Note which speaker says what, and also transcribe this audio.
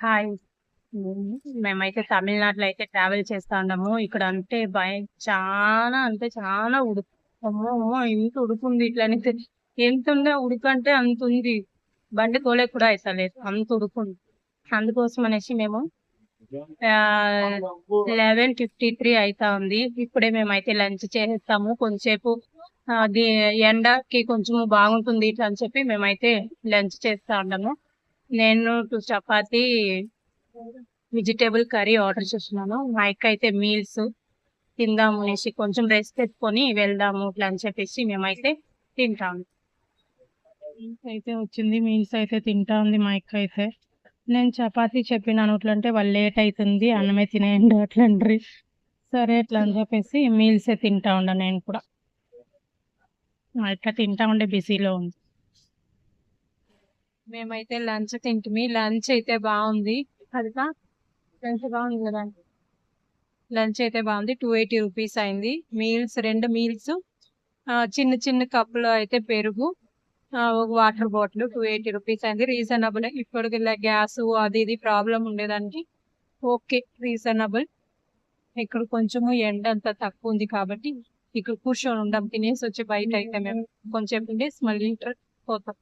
Speaker 1: Hi. మేమైతే తమిళనాడులో అయితే ట్రావెల్ చేస్తా ఉన్నాము. ఇక్కడ అంటే చాలా అంటే చాలా ఉడుకు. అమ్మో అమ్మో, ఇంత ఉడుకుంది ఇట్లనే ఎంత ఉండే ఉడుకు అంటే అంత ఉంది. బండి తోలే కూడా అయితలేదు, అంత ఉడుకుంది. అందుకోసం అనేసి మేము 11:53 అవుతా ఉంది. ఇప్పుడే మేమైతే లంచ్ చేసేస్తాము. కొంచెంసేపు అది ఎండకి కొంచెం బాగుంటుంది ఇట్లా అని చెప్పి మేమైతే లంచ్ చేస్తా ఉన్నాము. నేను 2 చపాతీ వెజిటేబుల్ కర్రీ ఆర్డర్ చేస్తున్నాను. మా అక్క అయితే మీల్స్ తిందాము అనేసి కొంచెం రెస్ట్ పెట్టుకొని వెళ్దాము ఇట్లా అని చెప్పేసి మేమైతే తింటాము. మీల్స్ అయితే వచ్చింది, మీల్స్ అయితే తింటా ఉంది మా అక్క అయితే. నేను చపాతీ చెప్పినాను అట్లా అంటే వాళ్ళు లేట్ అవుతుంది అన్నమే తినేయండి అట్లా అంటారు. సరే అట్లా అని చెప్పేసి మీల్సే తింటా ఉండ నేను కూడా. మా అక్క తింటా ఉండే బిజీలో ఉంది. మేమైతే లంచ్ తింటిమి. లంచ్ అయితే బాగుంది. అదిగా లంచ్ బాగుంది కదా. లంచ్ అయితే బాగుంది. 280 రూపీస్ అయింది. మీల్స్ 2 మీల్స్, చిన్న చిన్న కప్పులో అయితే పెరుగు, ఒక వాటర్ బాటిల్ 280 రూపీస్ అయింది. రీజనబుల్. ఇప్పుడు గ్యాస్ అది ఇది ప్రాబ్లం ఉండేదానికి ఓకే, రీజనబుల్. ఇక్కడ కొంచెము ఎండ అంత తక్కువ ఉంది కాబట్టి ఇక్కడ కూర్చొని ఉండం. తినేసి వచ్చి బయట అయితే మేము కొంచెం ఉండేసి మళ్ళీ పోతాం.